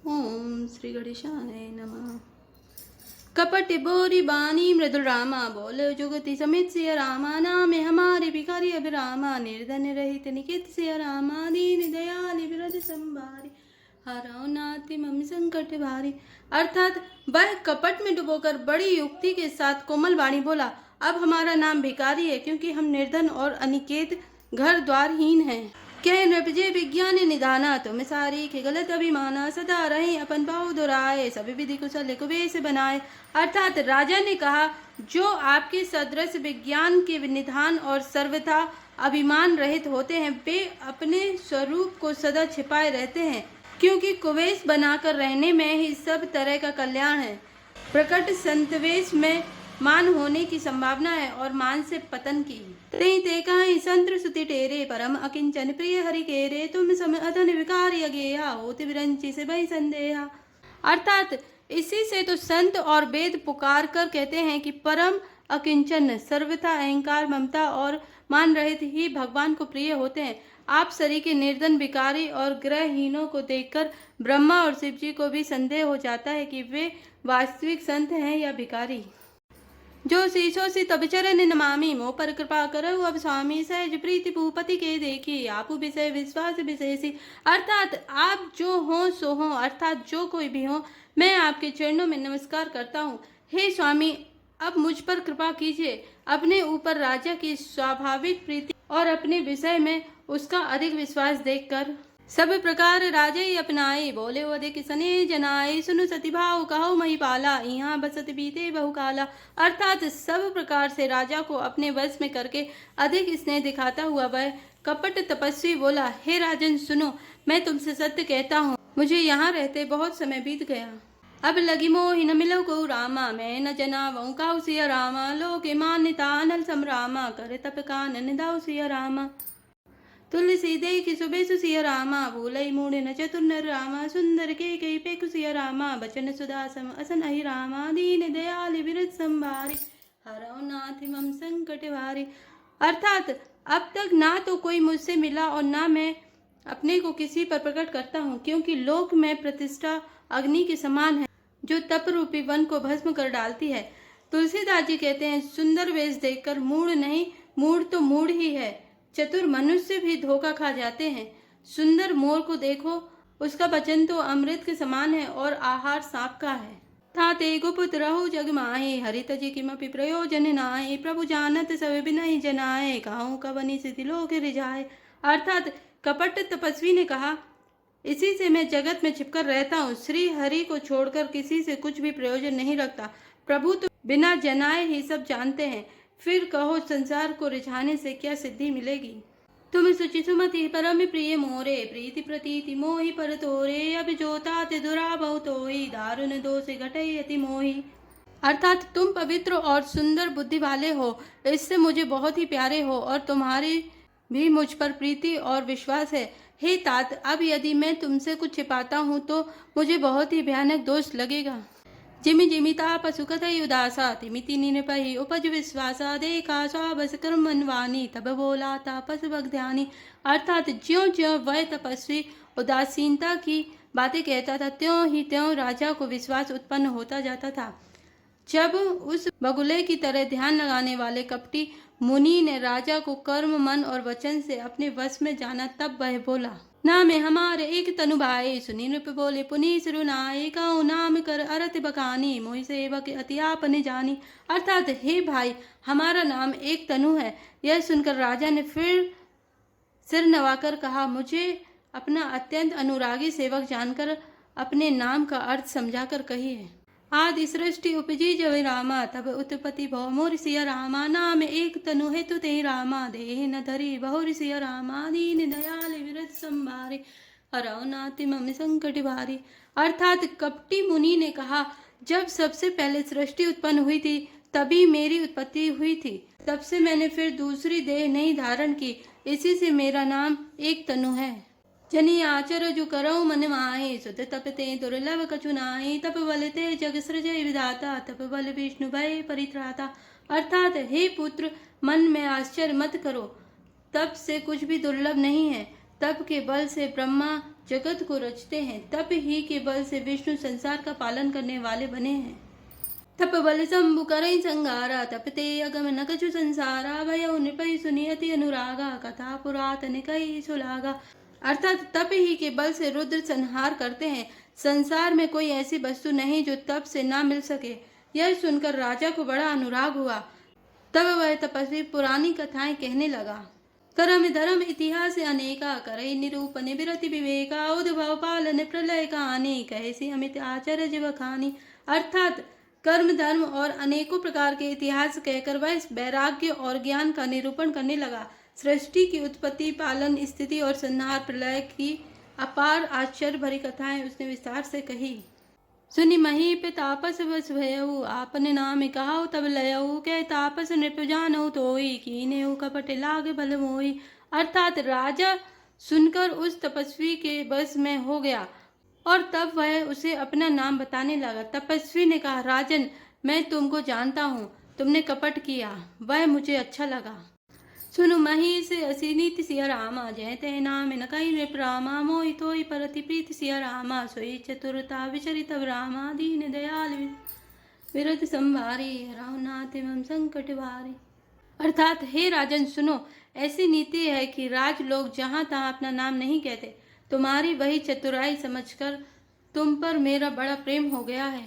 ओम श्री गणेशाय नमः। कपट बोरी बानी मृदुल रामा, बोले जुगति समित सिया रामा। नाम है हमारे भिखारी अब रामा, निर्धन रहित निकित सिया रामा। दीन दयाल विरद संभारी, हराओ नाथ मम संकट भारी। अर्थात वह कपट में डुबोकर बड़ी युक्ति के साथ कोमल वाणी बोला, अब हमारा नाम भिखारी है, क्योंकि हम निर्धन और अनिकेत घर द्वारहीन हैं। कह नृपजे विज्ञान निधाना, तुम सारी के गलत अभिमाना। सदा रहे अपन भाव दोहराए, सभी विधि कुशल कुबेश बनाए। अर्थात राजा ने कहा, जो आपके सदृश विज्ञान के निधान और सर्वथा अभिमान रहित होते हैं, वे अपने स्वरूप को सदा छिपाए रहते हैं, क्योंकि कुबेश बनाकर रहने में ही सब तरह का कल्याण है। प्रकट संतवेश में मान होने की संभावना है और मान से पतन की। ते कहीं संत्र सुति टेरे, परम अकिंचन प्रिय हरि केरे। तुम सम अधन विकारी अगेया, होते विरंची से भई संदेहा। अर्थात इसी से तो संत और वेद पुकार कर कहते हैं कि परम अकिंचन, सर्वथा अहंकार ममता और मान रहित ही भगवान को प्रिय होते हैं। आप सरी के निर्धन भिखारी और ग्रहहीनों को देखकर ब्रह्मा और शिव जी को भी संदेह हो जाता है कि वे वास्तविक संत हैं या भिखारी। जो शीशो से तब चरण नमामि, मोह पर कृपा करो अब स्वामी। सहज प्रीति भूपति के देखी, आपु विषय विश्वास विशेषी। अर्थात आप जो हो सो हो, अर्थात जो कोई भी हो, मैं आपके चरणों में नमस्कार करता हूँ। हे स्वामी, अब मुझ पर कृपा कीजिए। अपने ऊपर राजा की स्वाभाविक प्रीति और अपने विषय में उसका अधिक विश्वास देखकर सब प्रकार राजे अपनाए। बोले वो अधिक सने जनाए, सुनु सती भाव कहो महिपाला। यहाँ बसत बीते बहुकाला। अर्थात सब प्रकार से राजा को अपने वश में करके अधिक स्नेह दिखाता हुआ वह कपट तपस्वी बोला, हे राजन सुनो, मैं तुमसे सत्य कहता हूँ, मुझे यहाँ रहते बहुत समय बीत गया। अब लगी मोहि न मिलो को रामा, मैं न जना वऊ काउ सिया रामा। लोके मान्यता अनल समरामा, कर तप कानन दाऊ सिया रामा। तुलसी देखी सुबेसु सिया रामा, भूलई मूड न चतुर नर रामा। सुंदर के कई पेकु सिया रामा, बचन सुदासम असन अहि रामा। दीन दयाल विरत संभारी, हरौ नाथ मम संकट भारी। अर्थात अब तक ना तो कोई मुझसे मिला और ना मैं अपने को किसी पर प्रकट करता हूँ, क्योंकि लोक में प्रतिष्ठा अग्नि के समान है, जो तप रूपी वन को भस्म कर डालती है। तुलसीदास जी कहते हैं, सुंदर वेश देखकर मूढ़ नहीं, मूढ़ तो मूढ़ ही है। चतुर मनुष्य भी धोखा खा जाते हैं। सुंदर मोर को देखो, उसका वचन तो अमृत के समान है और आहार सांप का है। थाते गुप्त रहु जग माहे, हरित जी किमपि प्रयोजन नाहे। प्रभु जानत सब बिनहि जनाए, कहूँ कवनि सिद्धि लोक रिझाए। अर्थात कपट तपस्वी ने कहा, इसी से मैं जगत में छिपकर रहता हूँ। श्री हरि को छोड़कर किसी से कुछ भी प्रयोजन नहीं रखता। प्रभु तो बिना जनाए ही सब जानते हैं, फिर कहो संसार को रिझाने से क्या सिद्धि मिलेगी। तुम सुचि सुमति परम प्रिय मोरे, प्रीति प्रतीति मोहि पर तोरे। अब जोता ते दुरा बहु तोहि, दारुण दोष घटई अति मोहि। अर्थात तुम पवित्र और सुंदर बुद्धि वाले हो, इससे मुझे बहुत ही प्यारे हो और तुम्हारी भी मुझ पर प्रीति और विश्वास है। हे तात, अब यदि मैं तुमसे कुछ छिपाता हूँ तो मुझे बहुत ही भयानक दोष लगेगा। जिमि जिमि तापसु कथई उदासा, तिमिति निरपहि उपज विश्वासा। देखा स्वाबस कर्मन्वानी, तब बोला तापस भगध्यानी। अर्थात ज्यों ज्यों वह तपस्वी उदासीनता की बातें कहता था, त्यों ही त्यों राजा को विश्वास उत्पन्न होता जाता था। जब उस बगुले की तरह ध्यान लगाने वाले कपटी मुनि ने राजा को कर्म मन और वचन से अपने वश में जाना, तब वह बोला, नाम हमारे एक तनु भाई। सुनी नृप बोले पुनि सिरुनाए, कहूँ नाम कर अरत बकानी। मोहि सेवक अति आपने जानी। अर्थात हे भाई, हमारा नाम एक तनु है। यह सुनकर राजा ने फिर सिर नवाकर कहा, मुझे अपना अत्यंत अनुरागी सेवक जानकर अपने नाम का अर्थ समझाकर कहिए। आदि सृष्टि उपजी जब रामा, तब उत्पत्ति भव मोर सिया रामा। नाम एक तनु हेतु ते रामा, देह न धरी बहुर सिया रामा। दीन दयाल विरत संभारे, हरौ नाथ मम संकट भारी। अर्थात कपटी मुनि ने कहा, जब सबसे पहले सृष्टि उत्पन्न हुई थी तभी मेरी उत्पत्ति हुई थी, तब से मैंने फिर दूसरी देह नहीं धारण की, इसी से मेरा नाम एक तनु है। जनि आचर जु करौ मन माहे, सुत तपते दुर्लभ कछु नाहि। तप बल ते जग सृजय विधाता, तप बल विष्णु भय परित्राता। अर्थात हे पुत्र, मन में आश्चर्य मत करो, तप से कुछ भी दुर्लभ नहीं है। तप के बल से ब्रह्मा जगत को रचते हैं, तप ही के बल से विष्णु संसार का पालन करने वाले बने हैं। तप बल शंभु करई संगारा, तपते अगम न कछु संसारा, भय नृपै सुनियति अनुरागा, कथा पुरातन कई सुलागा। अर्थात तप ही के बल से रुद्र संहार करते हैं। संसार में कोई ऐसी वस्तु नहीं जो तप से ना मिल सके। यह सुनकर राजा को बड़ा अनुराग हुआ। तब वह तपस्वी पुरानी कथाएं कहने लगा। कर्म धर्म इतिहास अनेका, करई निरूपण विरति विवेका, उद्भव पालन प्रलय कहानी, कैसी अमित आचर्य बखानी। अर्थात कर्म धर्म और अनेकों प्रकार के इतिहास कहकर वह इस वैराग्य और ज्ञान का निरूपण करने लगा। सृष्टि की उत्पत्ति, पालन, स्थिति और संहार, प्रलय की अपार आश्चर्य भरी कथाएं उसने विस्तार से कही। सुनि महीप तापस बस भयऊ, आपने नाम कहाऊ तब लयऊ, कह तापस नृप जानऊ तोई, कीनेऊ कपट लाग बल मोई। अर्थात राजा सुनकर उस तपस्वी के बस में हो गया और तब वह उसे अपना नाम बताने लगा। तपस्वी ने कहा, राजन, मैं तुमको जानता हूँ, तुमने कपट किया, वह मुझे अच्छा लगा। सुनु महीस असी नीति सिया रामा, जय ते नाम न कई नृप रामा, मोहि तोहि परति प्रीति सिया रामा, सोई चतुरता विचरित रामा, दीन दयाल विरत संभारी, रावनाथ एवं संकट भारी। अर्थात हे राजन सुनो, ऐसी नीति है कि राज लोग जहाँ तहाँ अपना नाम नहीं कहते। तुम्हारी वही चतुराई समझकर तुम पर मेरा बड़ा प्रेम हो गया है।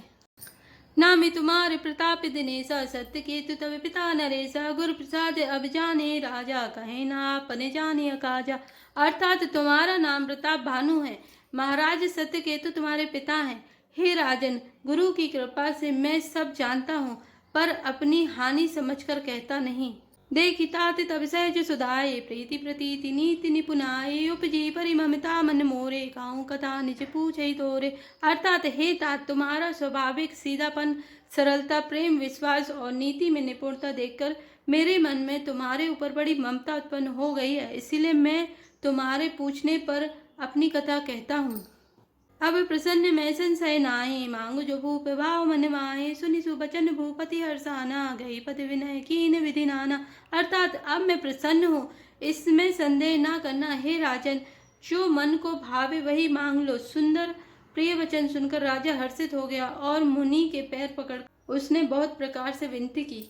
नामी तुम्हारे प्रताप दिनेसा, सत्य केतु तब पिता नरेसा, गुरु प्रसाद अब जाने राजा, कहे ना अपने जाने काजा। अर्थात तुम्हारा नाम प्रताप भानु है, महाराज सत्य केतु तुम्हारे पिता हैं। हे राजन, गुरु की कृपा से मैं सब जानता हूँ, पर अपनी हानि समझकर कहता नहीं। देखी तात तब सहज सुधाए, प्रीति प्रतीति नीति निपुनाए, उपजी परिममता मन मोरे, काहू कथा निज पूछे तोरे। अर्थात हे तात, तुम्हारा स्वाभाविक सीधापन, सरलता, प्रेम, विश्वास और नीति में निपुणता देखकर मेरे मन में तुम्हारे ऊपर बड़ी ममता उत्पन्न हो गई है, इसीलिए मैं तुम्हारे पूछने पर अपनी कथा कहता हूँ। अब प्रसन्न मैं संशय नाहि, मांगु जो भूप भाव मन माहे, सुनि सुबचन भूपति हर्षाना, गई पति विनय कीन विधि नाना। अर्थात अब मैं प्रसन्न हूँ, इसमें संदेह ना करना। हे राजन, जो मन को भावे वही मांग लो। सुंदर प्रिय वचन सुनकर राजा हर्षित हो गया और मुनि के पैर पकड़ उसने बहुत प्रकार से विनती की।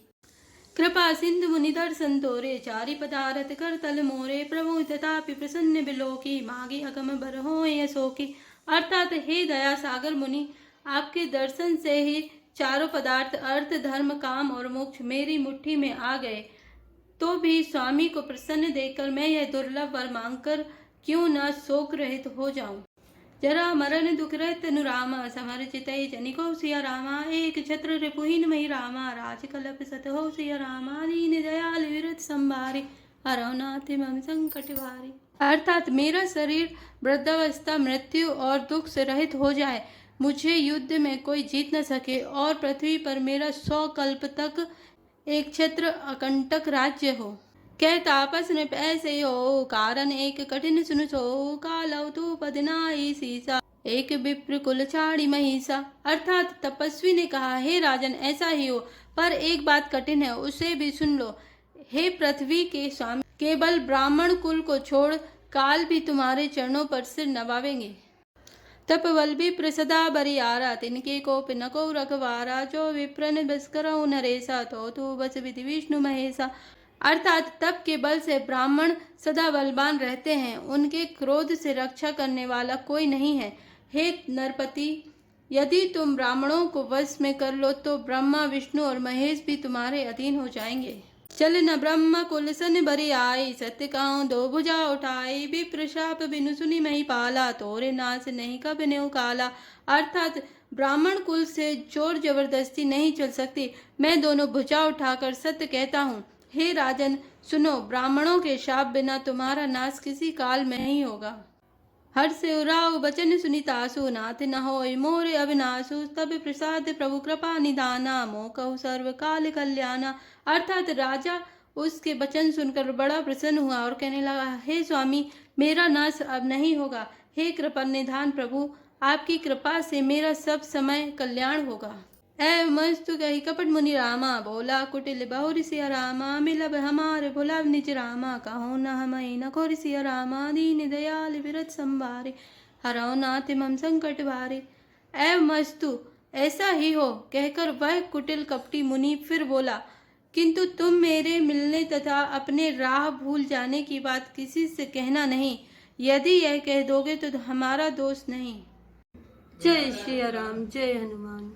कृपा सिंधु मुनिधर संतोरे, चारि पदारथ कर तल मोरे, प्रभु तथापि प्रसन्न बिलोकी, मागी अगम बर हो यशोकी। अर्थात हे दया सागर मुनि, आपके दर्शन से ही चारों पदार्थ अर्थ धर्म काम और मोक्ष मेरी मुट्ठी में आ गए, तो भी स्वामी को प्रसन्न देखकर मैं यह दुर्लभ वर मांगकर क्यों न शोक रहित हो जाऊं। जरा मरण दुख रहित अनुरामा, समर चितई जनिको सिया रामा, एक छत्र रिपुहीन मही रामा, राज कलप सत हो सिया रामा, दीन दयाल विरत संभारी, हरवनाथ मम संकट भारी। अर्थात मेरा शरीर वृद्धावस्था, मृत्यु और दुख से रहित हो जाए, मुझे युद्ध में कोई जीत न सके और पृथ्वी पर मेरा 100 कल्प तक एक छत्र अकंटक राज्य हो। कह तापस ने ऐसे हो, कारण एक कठिन सुन सो, कालव तू पदनाई सीसा, एक विप्र कुल छाड़ी महिषा। अर्थात तपस्वी ने कहा, हे राजन, ऐसा ही हो, पर एक बात कठिन है, उसे भी सुन लो। हे पृथ्वी के स्वामी, केवल ब्राह्मण कुल को छोड़ काल भी तुम्हारे चरणों पर सिर नवावेंगे। तपवल भी प्रसदा बरियारा, तिनके कोप न को रखवारा, जो विप्रन बस करो नरेसा, तो तू बस विधि विष्णु महेशा। अर्थात तप के बल से ब्राह्मण सदा बलवान रहते हैं, उनके क्रोध से रक्षा करने वाला कोई नहीं है। हे नरपति, यदि तुम ब्राह्मणों को वश में कर लो तो ब्रह्मा विष्णु और महेश भी तुम्हारे अधीन हो जाएंगे। चल न ब्रह्म कुल सन बरी आई, सत्य काऊं दो भुजा उठाई, विप्र शाप बिनु सुनी मही पाला, तोरे नाश नहीं कब नेउ काला। अर्थात ब्राह्मण कुल से जोर जबरदस्ती नहीं चल सकती, मैं दोनों भुजा उठाकर सत्य कहता हूँ। हे राजन सुनो, ब्राह्मणों के शाप बिना तुम्हारा नाश किसी काल में नहीं होगा। हर से उराव बचन सुनितासु, नाथ न होय मोरे अविनाशु, तब प्रसाद प्रभु कृपा निदाना, मोकहु सर्व काल कल्याणा। अर्थात राजा उसके वचन सुनकर बड़ा प्रसन्न हुआ और कहने लगा, हे स्वामी, मेरा नाश अब नहीं होगा। हे कृपा निधान प्रभु, आपकी कृपा से मेरा सब समय कल्याण होगा। ऐ मस्तु कही कपट मुनि रामा, बोला कुटिल बहुरि सिया रामा, मिलब हमारे भुलाव निज रामा, कहो न हमें न खोरि सिया रामा, दीन दयाल विरत संभारे। हरौ नाथ मम संकट भारे। ऐ मस्तु, ऐसा ही हो, कहकर वह कुटिल कपटी मुनि फिर बोला, किंतु तुम मेरे मिलने तथा अपने राह भूल जाने की बात किसी से कहना नहीं। यदि यह कह दोगे तो हमारा दोष नहीं। जय श्री राम, जय हनुमान।